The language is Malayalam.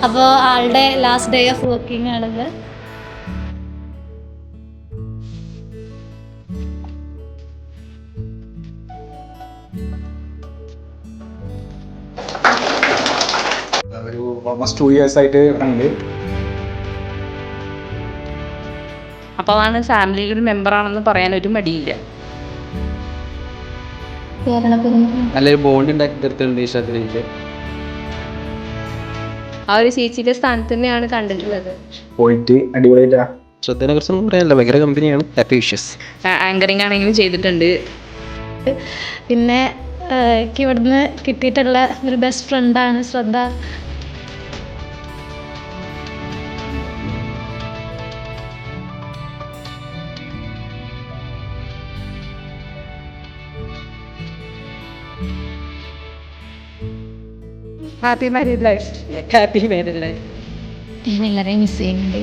അപ്പോൾ ആളുടെ ലാസ്റ്റ് ഡേ ഓഫ് വർക്കിംഗ് ആണത്. ഒരു ഓൾമോസ്റ്റ് 2 years ആയിട്ട് ഉണ്ട്. അപ്പോൾ അതാണ് ഫാമിലിയിൽ ഒരു മെമ്പറാണെന്ന് പറയാൻ ഒരു മടിയില്ല. നല്ലൊരു ബോണ്ട് ഉണ്ടാക്കി തീർത്തിട്ടുണ്ട് ഈ ക്ഷേത്രത്തിൽ. ആ ഒരു ചേച്ചിയുടെ സ്ഥാനത്ത് തന്നെയാണ് കണ്ടിട്ടുള്ളത്. പോയിട്ട് അടിപൊളിയായിട്ടാ. ശ്രദ്ധേനെ കുറിച്ചൊന്നും പറയാനില്ല, ഭയങ്കര കമ്പനിയാണ്. Happy wishes. ആങ്കറിങ് ആണെങ്കിലും ചെയ്തിട്ടുണ്ട്. പിന്നെ എനിക്ക് ഇവിടുന്ന് കിട്ടിയിട്ടുള്ള ഒരു ബെസ്റ്റ് ഫ്രണ്ടാണ് ശ്രദ്ധ. Happy married life. Happy married life. വളരെ മിസ് ചെയ്യുന്നുണ്ട്.